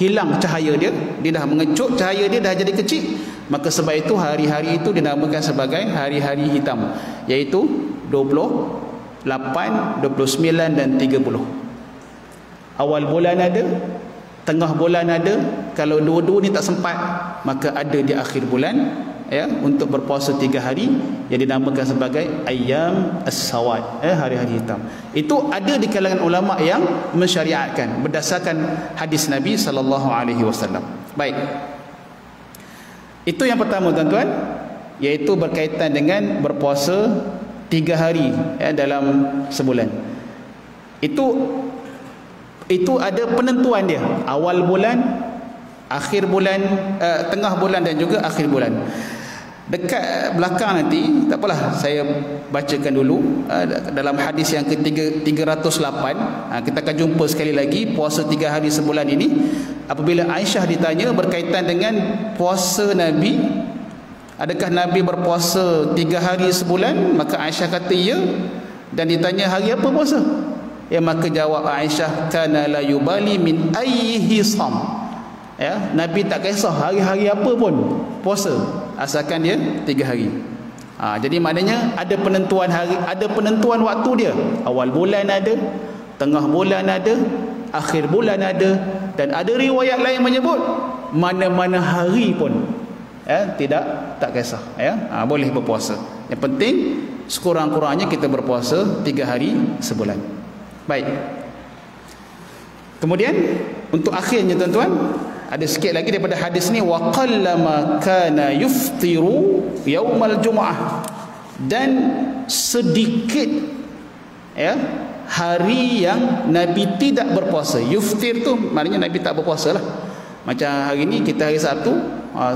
hilang cahaya dia, dia dah mengecut, cahaya dia dah jadi kecil. Maka sebab itu hari-hari itu dinamakan sebagai hari-hari hitam, iaitu 28, 29 dan 30. Awal bulan ada, tengah bulan ada. Kalau dua-dua ni tak sempat, maka ada di akhir bulan, ya, untuk berpuasa 3 hari yang dinamakan sebagai ayyam as-sawad, hari-hari hitam. Itu ada di kalangan ulama yang mensyariatkan berdasarkan hadis Nabi sallallahu alaihi wasallam. Baik. Itu yang pertama, tuan-tuan, iaitu berkaitan dengan berpuasa 3 hari, ya, dalam sebulan. Itu ada penentuan dia, awal bulan, akhir bulan, tengah bulan dan juga akhir bulan. Dekat belakang nanti, tak apalah, saya bacakan dulu dalam hadis yang ke-308. Kita akan jumpa sekali lagi puasa 3 hari sebulan ini. Apabila Aisyah ditanya berkaitan dengan puasa Nabi, adakah Nabi berpuasa 3 hari sebulan, maka Aisyah kata ya. Dan ditanya hari apa puasa, ya, maka jawab Aisyah, kana la yubali min ayyihi sam. Ya, Nabi tak kisah hari-hari apa pun puasa, asalkan dia 3 hari. Jadi maknanya ada penentuan hari, ada penentuan waktu dia. Awal bulan ada, tengah bulan ada, akhir bulan ada, dan ada riwayat lain menyebut mana-mana hari pun, ya, tak kisah, ya, boleh berpuasa. Yang penting sekurang-kurangnya kita berpuasa 3 hari sebulan. Baik. Kemudian untuk akhirnya, tuan-tuan, ada sikit lagi daripada hadis ni, wa qallama kana yuftiru yaumal jumu'ah, dan sedikit, ya, hari yang Nabi tidak berpuasa. Yuftir tu maknanya Nabi tak berpuasa lah. Macam hari ni kita hari Sabtu,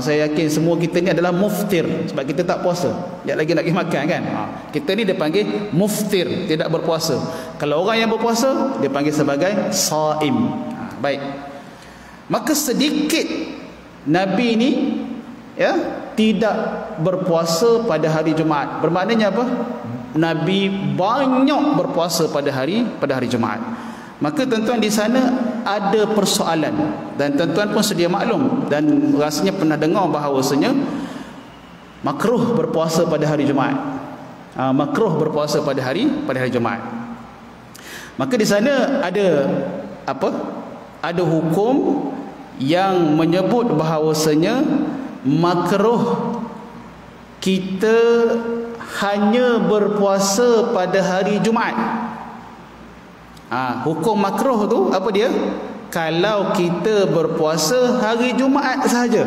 saya yakin semua kita ni adalah muftir, sebab kita tak puasa, sekejap lagi nak pergi makan kan. Kita ni dia panggil muftir, tidak berpuasa. Kalau orang yang berpuasa, dia panggil sebagai saim. Baik. Maka sedikit Nabi ni, ya, tidak berpuasa pada hari Jumaat. Bermaknanya apa? Nabi banyak berpuasa pada hari Jumaat. Maka tuan-tuan, di sana ada persoalan, dan tuan-tuan pun sedia maklum dan rasanya pernah dengar bahawasanya makruh berpuasa pada hari Jumaat. Makruh berpuasa pada hari Jumaat. Maka di sana ada apa? Ada hukum yang menyebut bahawasanya makruh kita hanya berpuasa pada hari Jumaat. Hukum makruh tu apa dia? Kalau kita berpuasa hari Jumaat sahaja.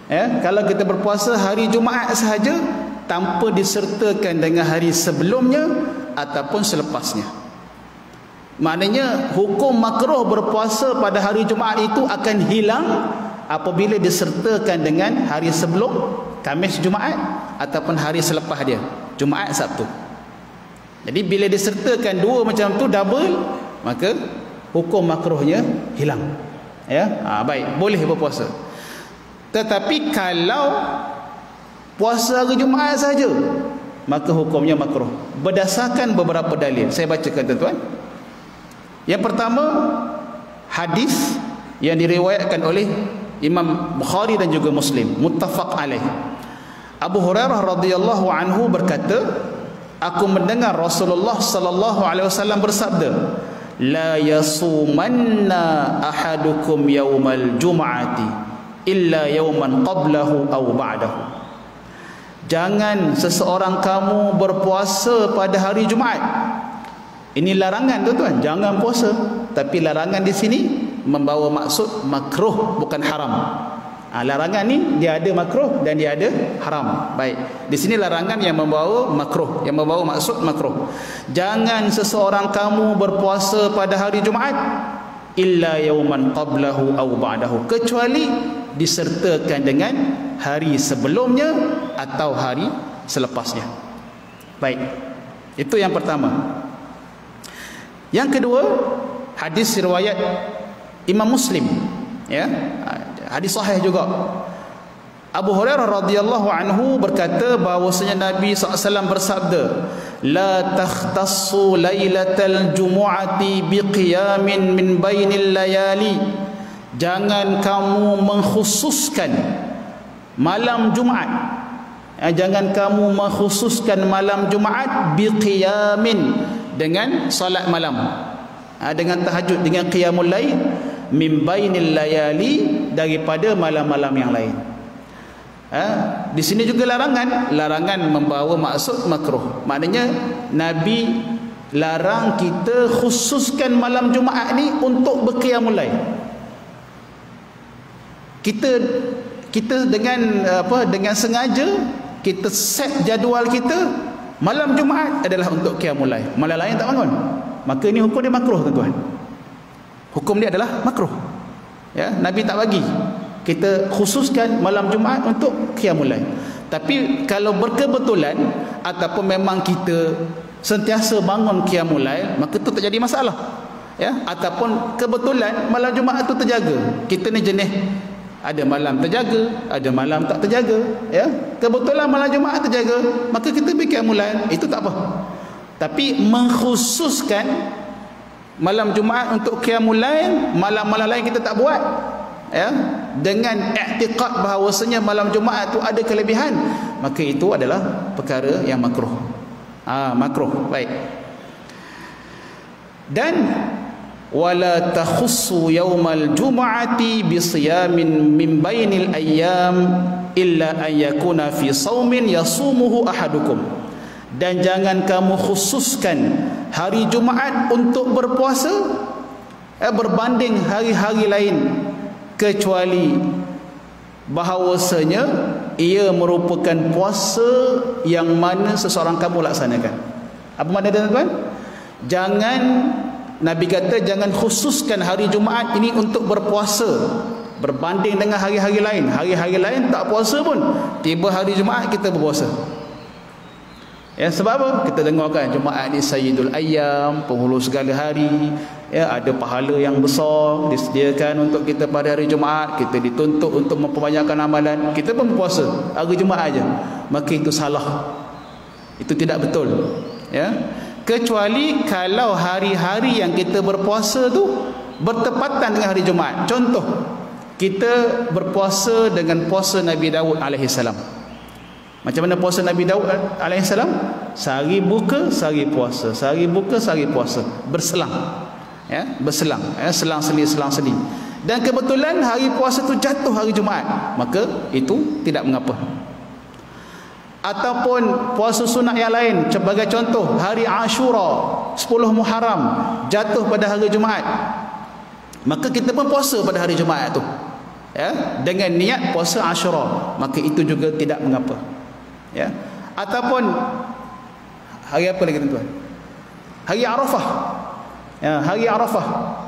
Ya, kalau kita berpuasa hari Jumaat sahaja tanpa disertakan dengan hari sebelumnya ataupun selepasnya. Maknanya hukum makruh berpuasa pada hari Jumaat itu akan hilang apabila disertakan dengan hari sebelum, Khamis Jumaat, ataupun hari selepas dia, Jumaat Sabtu. Jadi bila disertakan dua macam tu double, maka hukum makruhnya hilang. Ya, baik, boleh berpuasa. Tetapi kalau puasa hari Jumaat saja, maka hukumnya makruh berdasarkan beberapa dalil. Saya bacakan tuan-tuan. Yang pertama, hadis yang diriwayatkan oleh Imam Bukhari dan juga Muslim, muttafaq alaih. Abu Hurairah radhiyallahu anhu berkata, aku mendengar Rasulullah sallallahu alaihi wasallam bersabda, la yasumanna ahadukum yaumal jum'ati illa yauman qablahu aw ba'dahu. Jangan seseorang kamu berpuasa pada hari Jumaat. Ini larangan tuan-tuan, jangan puasa. Tapi larangan di sini membawa maksud makruh, bukan haram. Larangan ni dia ada makruh dan dia ada haram. Baik, di sini larangan yang membawa makruh, yang membawa maksud makruh. Jangan seseorang kamu berpuasa pada hari Jumaat illa yauman qablahu aw ba'dahu, kecuali disertakan dengan hari sebelumnya atau hari selepasnya. Baik, itu yang pertama. Yang kedua, hadis riwayat Imam Muslim, ya, hadis sahih juga. Abu Hurairah radhiyallahu anhu berkata bahawasanya Nabi SAW bersabda, la takhtassu lailatal jumu'ati biqiyamin min bainil layali. Jangan kamu mengkhususkan malam Jumaat, jangan kamu mengkhususkan malam Jumaat biqiyamin, dengan solat malam, dengan tahajud, dengan qiyamul lail, min bainil layali, daripada malam-malam yang lain. Di sini juga larangan membawa maksud makruh. Maknanya Nabi larang kita khususkan malam Jumaat ni untuk berqiyamul lail. Kita dengan dengan sengaja kita set jadual kita, malam Jumaat adalah untuk qiyamul lail, malam lain tak bangun, maka ini hukum dia makruh tuan-tuan. Hukum dia adalah makruh. Ya, Nabi tak bagi kita khususkan malam Jumaat untuk qiyamul lail. Tapi kalau berkebetulan ataupun memang kita sentiasa bangun qiyamul lail, maka itu tak jadi masalah. Ya, ataupun kebetulan malam Jumaat itu terjaga. Kita ni jenis ada malam terjaga, ada malam tak terjaga, ya. Kebetulan malam Jumaat terjaga, maka kita qiyamul lail, itu tak apa. Tapi mengkhususkan malam Jumaat untuk qiyamul lail, malam-malam lain kita tak buat, ya, dengan i'tiqad bahawasanya malam Jumaat itu ada kelebihan, maka itu adalah perkara yang makruh. Makruh. Baik. Dan wala takhussu yaumal jumu'ati bisiyamin min bainil ayyam illa an yakuna fi saumin yasumuhu ahadukum. Dan jangan kamu khususkan hari Jumaat untuk berpuasa berbanding hari-hari lain, kecuali bahawasanya ia merupakan puasa yang mana seseorang kamu laksanakan. Apa makna dia tuan-tuan? Jangan, Nabi kata jangan khususkan hari Jumaat ini untuk berpuasa berbanding dengan hari-hari lain. Hari-hari lain tak puasa pun, tiba hari Jumaat kita berpuasa. Ya, sebab apa? Kita dengar kan Jumaat ni Sayyidul Ayyam, penghulu segala hari. Ya, ada pahala yang besar disediakan untuk kita pada hari Jumaat. Kita dituntut untuk memperbanyakkan amalan. Kita pun berpuasa hari Jumaat aja. Maka itu salah. Itu tidak betul. Ya. Kecuali kalau hari-hari yang kita berpuasa tu bertepatan dengan hari Jumaat. Contoh, kita berpuasa dengan puasa Nabi Daud alaihissalam. Macam mana puasa Nabi Daud alaihissalam? Sehari buka, sehari puasa. Sehari buka, sehari puasa. Berselang. ya, berselang, ya, selang-seli. Dan kebetulan hari puasa tu jatuh hari Jumaat, maka itu tidak mengapa. Ataupun puasa sunat yang lain, sebagai contoh hari Ashura 10 Muharram jatuh pada hari Jumaat, maka kita pun puasa pada hari Jumaat tu, ya, dengan niat puasa Ashura, maka itu juga tidak mengapa, ya. Ataupun hari apa lagi tuan? Hari Arafah, ya, hari Arafah,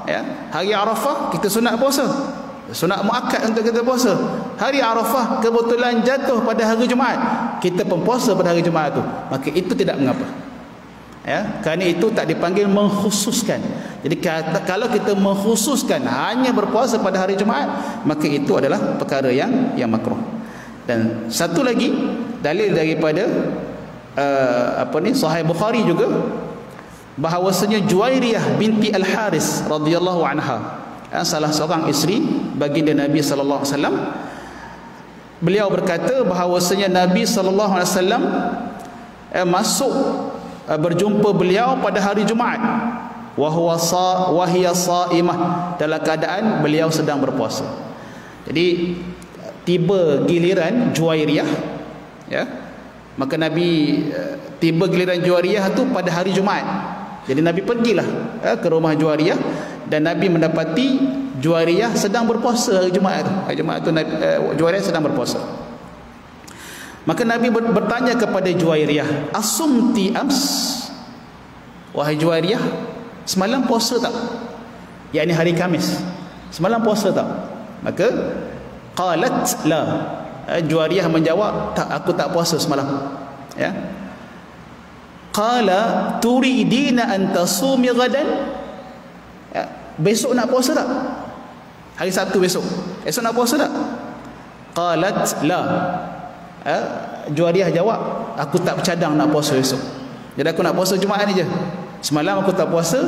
ya, hari Arafah kita sunat puasa, sunat muakkad untuk kita puasa. Hari Arafah kebetulan jatuh pada hari Jumaat, kita pun puasa pada hari Jumaat tu, maka itu tidak mengapa, ya, kerana itu tak dipanggil mengkhususkan. Jadi kalau kita mengkhususkan hanya berpuasa pada hari Jumaat, maka itu adalah perkara yang makruh. Dan satu lagi dalil daripada Sahih Bukhari juga, bahawasanya Juwairiyah binti Al-Haris radhiyallahu anha, salah seorang isteri baginda Nabi sallallahu alaihi wasallam, beliau berkata bahawasanya Nabi sallallahu alaihi wasallam masuk berjumpa beliau pada hari Jumaat, wa hiya shaimah, dalam keadaan beliau sedang berpuasa. Jadi tiba giliran Juwairiyah, ya, maka Nabi tiba giliran Juwairiyah tu pada hari Jumaat. Jadi Nabi pergilah ke rumah Juwairiyah, dan Nabi mendapati Juwairiyah sedang berpuasa hari Jumaat tu. Hari Jumaat tu Juwairiyah sedang berpuasa. Maka Nabi bertanya kepada Juwairiyah, asumti ams, wahai Juwairiyah, semalam puasa tak? Yakni hari Khamis, semalam puasa tak? Maka qalat la, Juwairiyah menjawab, tak, aku tak puasa semalam, ya. Qala turidina an tasumi ghadan, ya, besok nak puasa tak? Hari Sabtu besok nak puasa tak? Qalat la, Juwairiyah jawab, aku tak bercadang nak puasa besok, jadi aku nak puasa Jumaat ni je. Semalam aku tak puasa,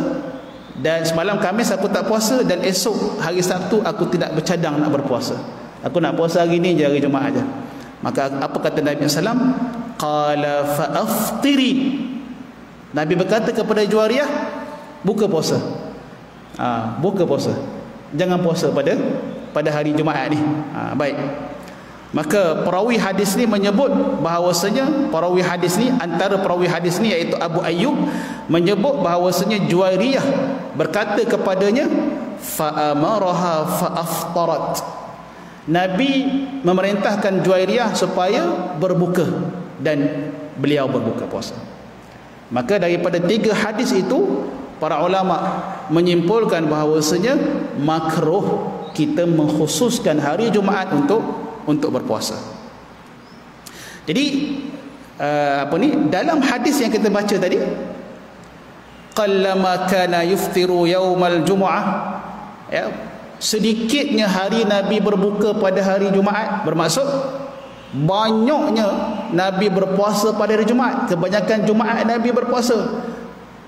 dan semalam Khamis aku tak puasa, dan esok hari Sabtu aku tidak bercadang nak berpuasa. Aku nak puasa hari ni je, hari Jumaat je. Maka apa kata Nabi SAW? Qala fa'aftiri, Nabi berkata kepada Juwairiyah, buka puasa, buka puasa, jangan puasa pada hari Jumaat ni. Baik. Maka perawi hadis ni menyebut bahawasanya perawi hadis ni, antara perawi hadis ni iaitu Abu Ayyub, menyebut bahawasanya Juwairiyah berkata kepadanya, fa'amaraha fa'aftarat, Nabi memerintahkan Juwairiyah supaya berbuka, dan beliau berbuka puasa. Maka daripada 3 hadis itu, para ulama menyimpulkan bahawasanya makruh kita mengkhususkan hari Jumaat untuk berpuasa. Jadi dalam hadis yang kita baca tadi, qallama kana yuftiru yaumal jumu'ah, ya, sedikitnya hari Nabi berbuka pada hari Jumaat, bermaksud banyaknya Nabi berpuasa pada hari Jumaat, kebanyakan Jumaat Nabi berpuasa.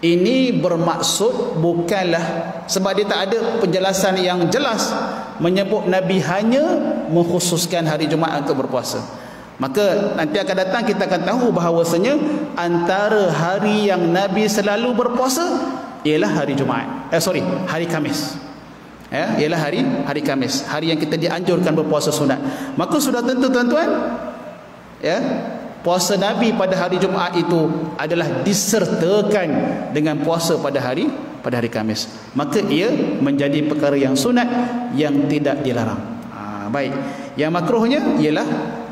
Ini bermaksud bukanlah sebab dia tak ada penjelasan yang jelas menyebut Nabi hanya mengkhususkan hari Jumaat untuk berpuasa. Maka nanti akan datang kita akan tahu bahawasanya antara hari yang Nabi selalu berpuasa ialah hari Jumaat, hari Khamis, ya, ialah hari Khamis, hari yang kita dianjurkan berpuasa sunat. Maka sudah tentu tuan-tuan, ya, puasa Nabi pada hari Jumaat itu adalah disertakan dengan puasa pada hari Khamis. Maka ia menjadi perkara yang sunat yang tidak dilarang. Baik. Yang makruhnya ialah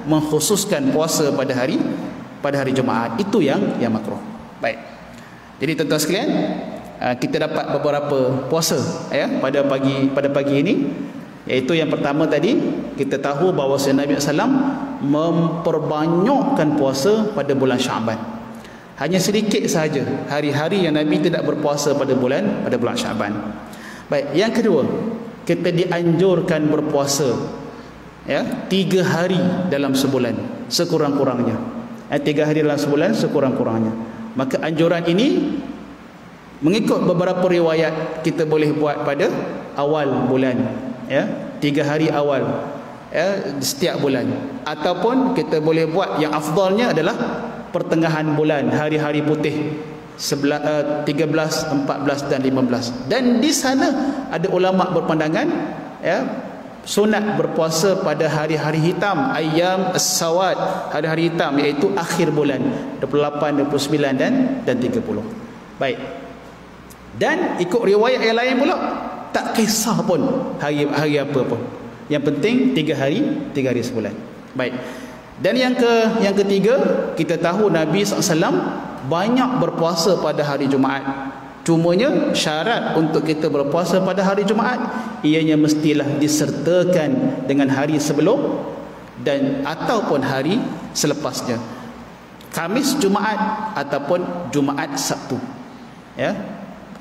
mengkhususkan puasa pada hari Jumaat. Itu yang makruh. Baik. Jadi tuan-tuan sekalian, kita dapat beberapa puasa, ya, pada pagi ini. Iaitu yang pertama tadi, kita tahu bahawa Nabi SAW memperbanyakkan puasa pada bulan Syaban. Hanya sedikit sahaja hari-hari yang Nabi tidak berpuasa pada bulan Syaban. Baik, yang kedua, kita dianjurkan berpuasa, ya, 3 hari dalam sebulan sekurang-kurangnya. 3 hari dalam sebulan sekurang-kurangnya. Maka anjuran ini mengikut beberapa riwayat kita boleh buat pada awal bulan, ya, 3 hari awal, ya, setiap bulan, ataupun kita boleh buat yang afdalnya adalah pertengahan bulan, hari-hari putih, 13, 14 dan 15. Dan di sana ada ulama berpandangan ya, sunat berpuasa pada hari-hari hitam, ayyam as-sawad, hari-hari hitam, iaitu akhir bulan 28, 29 dan 30. Baik. Dan ikut riwayat yang lain pula, tak kisah pun hari apa pun. Yang penting 3 hari sebulan. Baik. Dan yang ketiga, kita tahu Nabi SAW banyak berpuasa pada hari Jumaat. Cumanya syarat untuk kita berpuasa pada hari Jumaat, ianya mestilah disertakan dengan hari sebelum dan ataupun hari selepasnya. Khamis Jumaat ataupun Jumaat Sabtu. Ya.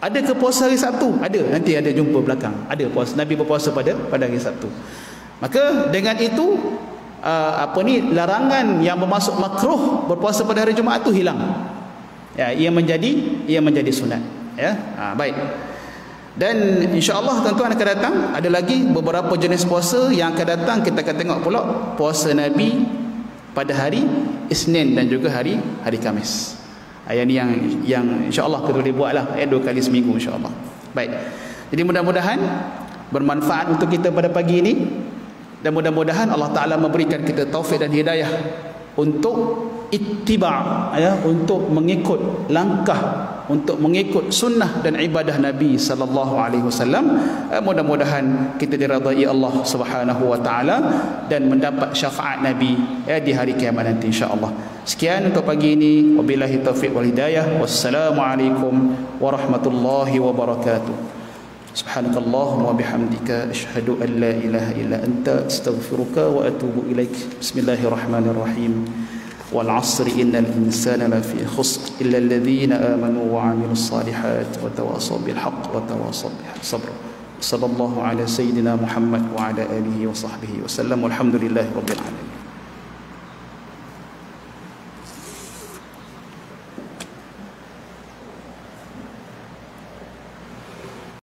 Ada ke puasa hari Sabtu? Ada. Nanti ada jumpa belakang. Ada puasa. Nabi berpuasa pada hari Sabtu. Maka dengan itu larangan yang bermaksud makruh berpuasa pada hari Jumaat itu hilang. Ya, ia menjadi sunat. Ya, baik. Dan insya-Allah tuan-tuan akan datang ada lagi beberapa jenis puasa yang akan datang. Kita akan tengok pula puasa Nabi pada hari Isnin dan juga hari Khamis. Yang ni yang insya-Allah kita boleh buatlah 2 kali seminggu insya-Allah. Baik. Jadi mudah-mudahan bermanfaat untuk kita pada pagi ini. Dan mudah-mudahan Allah Ta'ala memberikan kita taufik dan hidayah untuk ittiba', ya, untuk mengikut langkah, untuk mengikut sunnah dan ibadah Nabi sallallahu alaihi wasallam. Mudah-mudahan kita diridai Allah Subhanahu wa taala dan mendapat syafaat Nabi di hari kiamat nanti insya-Allah. Sekian untuk pagi ini, wabillahi taufiq wal hidayah. Wassalamualaikum warahmatullahi wabarakatuh. Subhanakallahumma wa bihamdika asyhadu an la ilaha illa anta astaghfiruka wa atubu ilaik. Bismillahirrahmanirrahim. Wal 'asri innal insana lafi khusr illa alladhina amanu wa 'amilus salihat wa tawassaw bil haqq wa tawassaw bis sabr. Sallallahu ala sayyidina Muhammad wa ala alihi wa sahbihi wa sallam. Walhamdulillahirabbil alamin.